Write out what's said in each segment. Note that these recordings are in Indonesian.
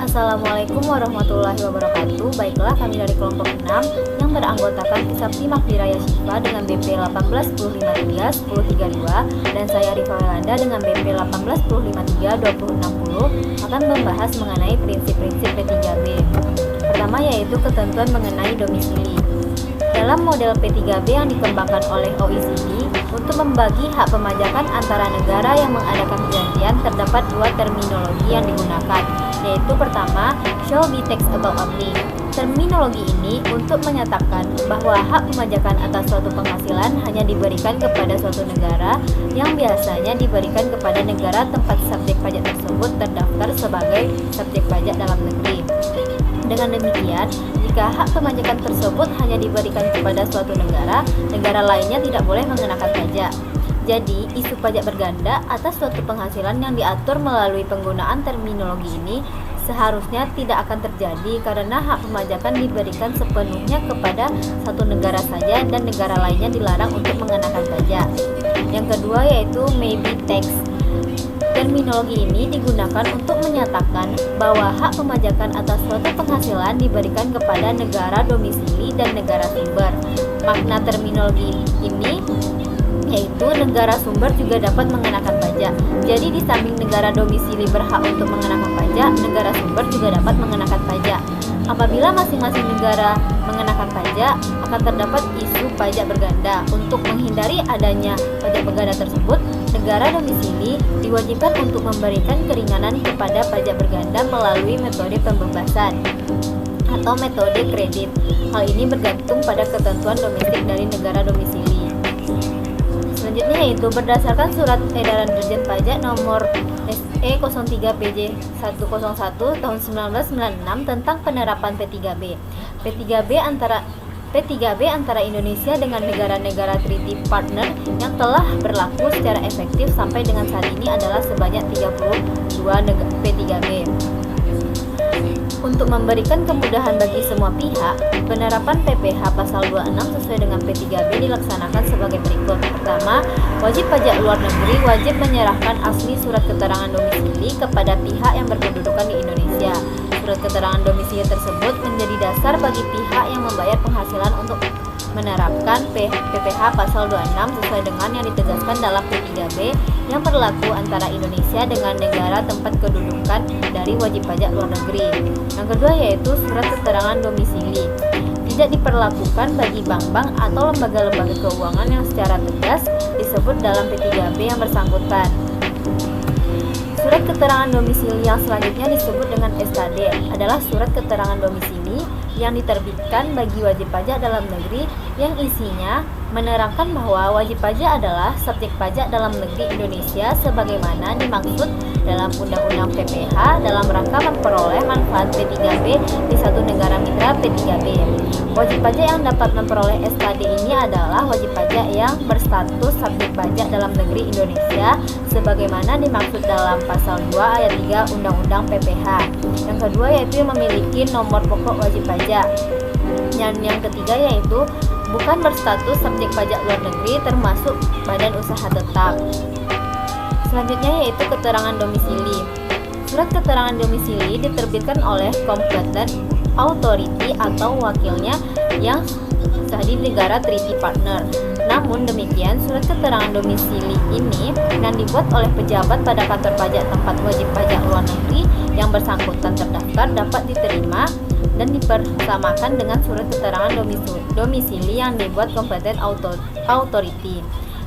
Assalamualaikum warahmatullahi wabarakatuh. Baiklah, kami dari kelompok 6 yang beranggotakan Hisab Simak Diraya Syifa dengan BP 181053 dan saya Rifa Welanda dengan BP 181053 akan membahas mengenai prinsip-prinsip P3B. Pertama yaitu ketentuan mengenai domisili. Dalam model P3B yang dikembangkan oleh OECD untuk membagi hak pemajakan antara negara yang mengadakan perjanjian, terdapat dua terminologi yang digunakan, yaitu pertama, shall be taxable only. Terminologi ini untuk menyatakan bahwa hak pemajakan atas suatu penghasilan hanya diberikan kepada suatu negara yang biasanya diberikan kepada negara tempat subjek pajak tersebut terdaftar sebagai subjek pajak dalam negeri. Dengan demikian, jika hak pemajakan tersebut hanya diberikan kepada suatu negara, negara lainnya tidak boleh mengenakan pajak. Jadi, isu pajak berganda atas suatu penghasilan yang diatur melalui penggunaan terminologi ini seharusnya tidak akan terjadi karena hak pemajakan diberikan sepenuhnya kepada satu negara saja dan negara lainnya dilarang untuk mengenakan pajak. Yang kedua yaitu maybe tax. Terminologi ini digunakan untuk menyatakan bahwa hak pemajakan atas suatu penghasilan diberikan kepada negara domisili dan negara sumber. Makna terminologi ini yaitu negara sumber juga dapat mengenakan pajak. Jadi di samping negara domisili berhak untuk mengenakan pajak, negara sumber juga dapat mengenakan pajak. Apabila masing-masing negara mengenakan pajak, akan terdapat isu pajak berganda. Untuk menghindari adanya pajak berganda tersebut, negara domisili diwajibkan untuk memberikan keringanan kepada pajak berganda melalui metode pembebasan atau metode kredit. Hal ini bergantung pada ketentuan domestik dari negara domisili. Selanjutnya yaitu berdasarkan Surat Edaran Dirjen Pajak nomor SE 03 PJ 101 tahun 1996 tentang penerapan P3B. P3B antara Indonesia dengan negara-negara treaty partner yang telah berlaku secara efektif sampai dengan saat ini adalah sebanyak 32 P3B. Untuk memberikan kemudahan bagi semua pihak, penerapan PPh pasal 26 sesuai dengan P3B dilaksanakan sebagai berikut. Pertama, wajib pajak luar negeri wajib menyerahkan asli surat keterangan domisili kepada pihak yang berkedudukan di Indonesia. Surat keterangan domisili tersebut menjadi dasar bagi pihak yang membayar penghasilan untuk menerapkan PPh pasal 26 sesuai dengan yang ditegaskan dalam P3B yang berlaku antara Indonesia dengan negara tempat kedudukan dari wajib pajak luar negeri. Yang kedua yaitu surat keterangan domisili. Tidak diperlakukan bagi bank-bank atau lembaga-lembaga keuangan yang secara tegas disebut dalam P3B yang bersangkutan. Surat keterangan domisili yang selanjutnya disebut dengan SKD adalah surat keterangan domisili yang diterbitkan bagi wajib pajak dalam negeri yang isinya menerangkan bahwa wajib pajak adalah subjek pajak dalam negeri Indonesia sebagaimana dimaksud dalam Undang-Undang PPh dalam rangka memperoleh manfaat P3B di satu negara mitra P3B. Wajib pajak yang dapat memperoleh SKD ini adalah wajib pajak yang berstatus subjek pajak dalam negeri Indonesia sebagaimana dimaksud dalam pasal 2 ayat 3 Undang-Undang PPh. Yang kedua yaitu yang memiliki nomor pokok wajib pajak. Yang ketiga yaitu bukan berstatus subjek pajak luar negeri termasuk badan usaha tetap. Selanjutnya yaitu keterangan domisili. Surat keterangan domisili diterbitkan oleh competent authority atau wakilnya yang sah di negara treaty partner. Namun demikian, surat keterangan domisili ini yang dibuat oleh pejabat pada kantor pajak tempat wajib pajak luar negeri yang bersangkutan terdaftar dapat diterima dan dipersamakan dengan surat keterangan domisili yang dibuat competent authority.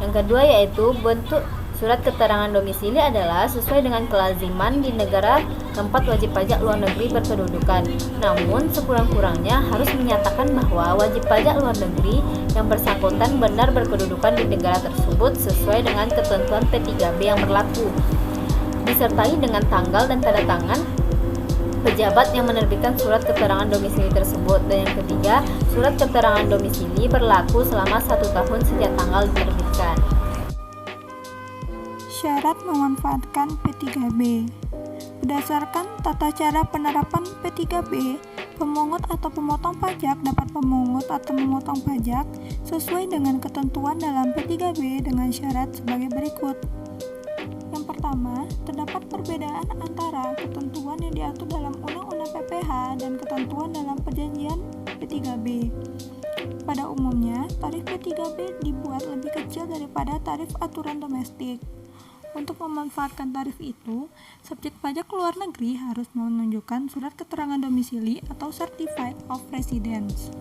Yang kedua yaitu bentuk surat keterangan domisili adalah sesuai dengan kelaziman di negara tempat wajib pajak luar negeri berkedudukan. Namun sekurang-kurangnya harus menyatakan bahwa wajib pajak luar negeri yang bersangkutan benar berkedudukan di negara tersebut sesuai dengan ketentuan P3B yang berlaku, disertai dengan tanggal dan tanda tangan pejabat yang menerbitkan surat keterangan domisili tersebut. Dan yang ketiga, surat keterangan domisili berlaku selama 1 tahun sejak tanggal diterbitkan. Syarat memanfaatkan P3B. Berdasarkan tata cara penerapan P3B, pemungut atau pemotong pajak dapat memungut atau memotong pajak sesuai dengan ketentuan dalam P3B dengan syarat sebagai berikut. Yang pertama, pertama, terdapat perbedaan antara ketentuan yang diatur dalam Undang-Undang PPH dan ketentuan dalam Perjanjian P3B. Pada umumnya, tarif P3B dibuat lebih kecil daripada tarif aturan domestik. Untuk memanfaatkan tarif itu, subjek pajak luar negeri harus menunjukkan surat keterangan domisili atau Certificate of Residence.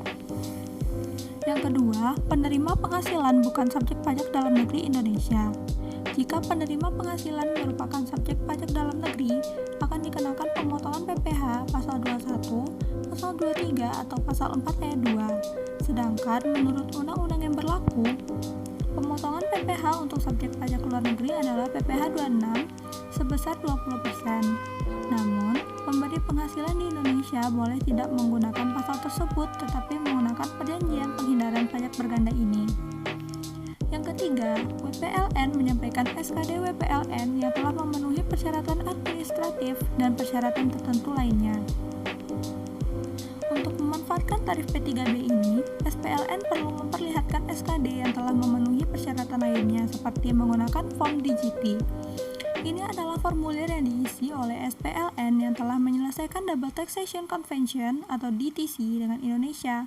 Yang kedua, penerima penghasilan bukan subjek pajak dalam negeri Indonesia. Jika penerima penghasilan merupakan subjek pajak dalam negeri, akan dikenakan pemotongan PPH pasal 21, pasal 23, atau pasal 4 ayat 2. Sedangkan menurut undang-undang yang berlaku, pemotongan PPH untuk subjek pajak luar negeri adalah PPH 26 sebesar 20%. Namun, pemberi penghasilan di Indonesia boleh tidak menggunakan pasal tersebut tetapi menggunakan perjanjian penghindaran pajak berganda ini. Yang ketiga, WPLN menyampaikan SKD WPLN yang telah memenuhi persyaratan administratif dan persyaratan tertentu lainnya. Untuk memanfaatkan tarif P3B ini, SPLN perlu memperlihatkan SKD yang telah memenuhi persyaratan lainnya seperti menggunakan form DGT. Ini adalah formulir yang diisi oleh SPLN yang telah menyelesaikan Double Taxation Convention atau DTC dengan Indonesia.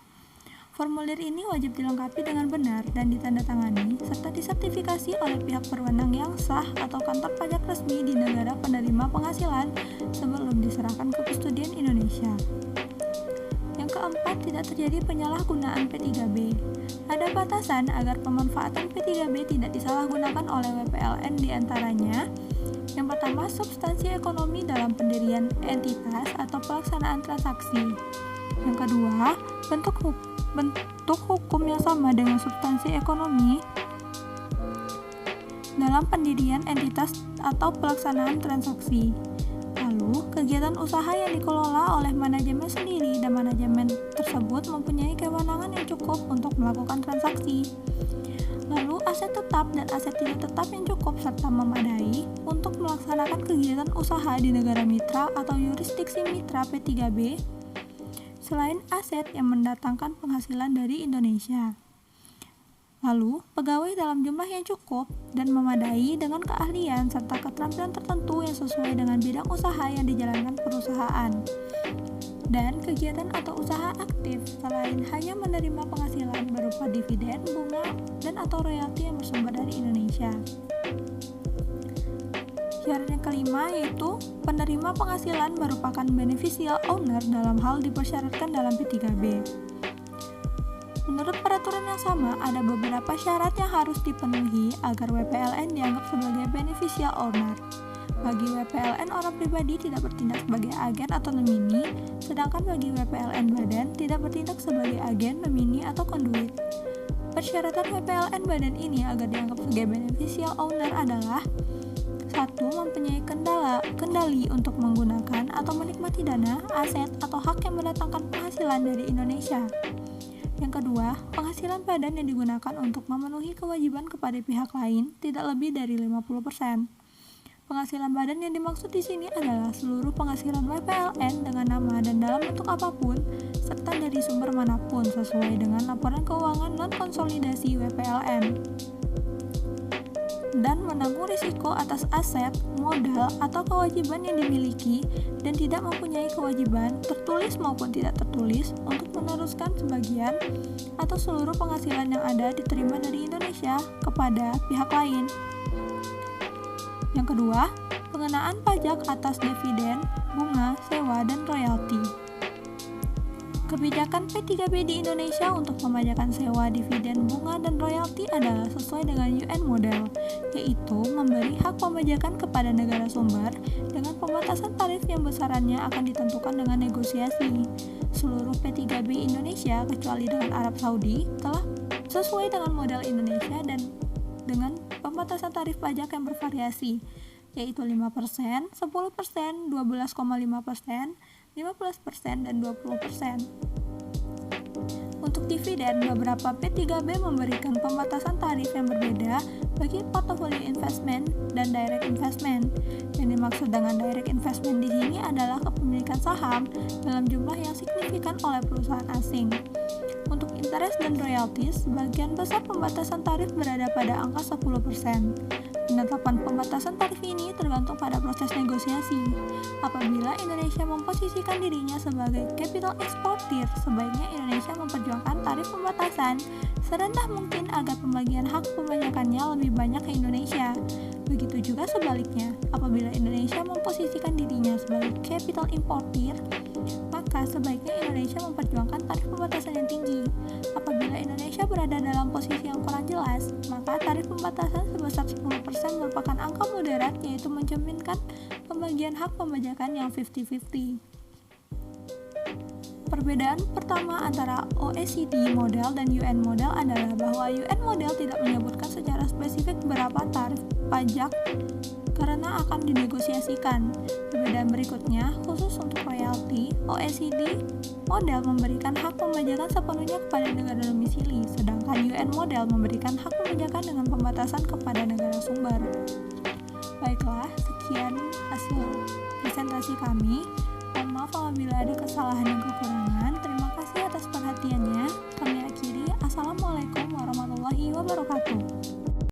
Formulir ini wajib dilengkapi dengan benar dan ditandatangani serta disertifikasi oleh pihak berwenang yang sah atau kantor pajak resmi di negara penerima penghasilan sebelum diserahkan ke Kustodian Indonesia. Yang keempat, tidak terjadi penyalahgunaan P3B. Ada batasan agar pemanfaatan P3B tidak disalahgunakan oleh WPLN diantaranya. Yang pertama, substansi ekonomi dalam pendirian entitas atau pelaksanaan transaksi. Yang kedua, bentuk hukum yang sama dengan substansi ekonomi dalam pendirian entitas atau pelaksanaan transaksi. Lalu, kegiatan usaha yang dikelola oleh manajemen sendiri dan manajemen tersebut mempunyai kewenangan yang cukup untuk melakukan transaksi. Lalu, aset tetap dan aset tidak tetap yang cukup serta memadai untuk melaksanakan kegiatan usaha di negara mitra atau yurisdiksi mitra P3B selain aset yang mendatangkan penghasilan dari Indonesia. Lalu, pegawai dalam jumlah yang cukup dan memadai dengan keahlian serta keterampilan tertentu yang sesuai dengan bidang usaha yang dijalankan perusahaan. Dan kegiatan atau usaha aktif selain hanya menerima penghasilan berupa dividen, bunga, dan atau royalti yang bersumber dari Indonesia. Syarat yang kelima yaitu penerima penghasilan merupakan beneficial owner dalam hal dipersyaratkan dalam P3B. Menurut peraturan yang sama, ada beberapa syarat yang harus dipenuhi agar WPLN dianggap sebagai beneficial owner. Bagi WPLN orang pribadi tidak bertindak sebagai agen atau nomini, sedangkan bagi WPLN badan tidak bertindak sebagai agen, nomini, atau konduit. Persyaratan WPLN badan ini agar dianggap sebagai beneficial owner adalah 1. Mempunyai kendali untuk menggunakan atau menikmati dana, aset, atau hak yang mendatangkan penghasilan dari Indonesia. Yang kedua, penghasilan badan yang digunakan untuk memenuhi kewajiban kepada pihak lain tidak lebih dari 50%. Penghasilan badan yang dimaksud di sini adalah seluruh penghasilan WPLN dengan nama dan dalam bentuk apapun, serta dari sumber manapun sesuai dengan laporan keuangan non-konsolidasi WPLN. Dan menanggung risiko atas aset, modal, atau kewajiban yang dimiliki dan tidak mempunyai kewajiban, tertulis maupun tidak tertulis, untuk meneruskan sebagian atau seluruh penghasilan yang ada diterima dari Indonesia kepada pihak lain. Yang kedua, pengenaan pajak atas dividen, bunga, sewa, dan royalti. Kebijakan P3B di Indonesia untuk pemajakan sewa, dividen, bunga, dan royalti adalah sesuai dengan UN model, yaitu memberi hak pemajakan kepada negara sumber dengan pembatasan tarif yang besarannya akan ditentukan dengan negosiasi. Seluruh P3B Indonesia, kecuali dengan Arab Saudi, telah sesuai dengan model Indonesia dan dengan pembatasan tarif pajak yang bervariasi, yaitu 5%, 10%, 12,5%, 15%, dan 20%. Untuk dividen, beberapa P3B memberikan pembatasan tarif yang berbeda bagi portofolio investment dan direct investment. Yang dimaksud dengan direct investment di sini adalah kepemilikan saham dalam jumlah yang signifikan oleh perusahaan asing. Untuk interest dan royalties, sebagian besar pembatasan tarif berada pada angka 10%. Penetapan pembatasan tarif ini tergantung pada proses negosiasi. Apabila Indonesia memposisikan dirinya sebagai capital exporter, sebaiknya Indonesia memperjuangkan tarif pembatasan serendah mungkin agar pembagian hak pembajakannya lebih banyak ke Indonesia. Begitu juga sebaliknya, apabila Indonesia memposisikan dirinya sebagai capital importer, maka sebaiknya Indonesia memperjuangkan tarif pembatasan yang tinggi. Apabila Indonesia berada dalam posisi yang kurang jelas, maka tarif pembatasan sebesar 10% merupakan angka moderat, yaitu mencerminkan pembagian hak pembajakan yang 50-50. Perbedaan pertama antara OECD model dan UN model adalah bahwa UN model tidak menyebutkan secara spesifik berapa tarif pajak karena akan dinegosiasikan. Perbedaan berikutnya, khusus untuk royalti, OECD model memberikan hak pembajakan sepenuhnya kepada negara domisili, sedangkan UN model memberikan hak pembajakan dengan pembatasan kepada negara sumber. Baiklah, sekian hasil presentasi kami. Mohon maaf apabila ada kesalahan dan kekurangan. Terima kasih atas perhatiannya. Kami akhiri. Assalamualaikum warahmatullahi wabarakatuh.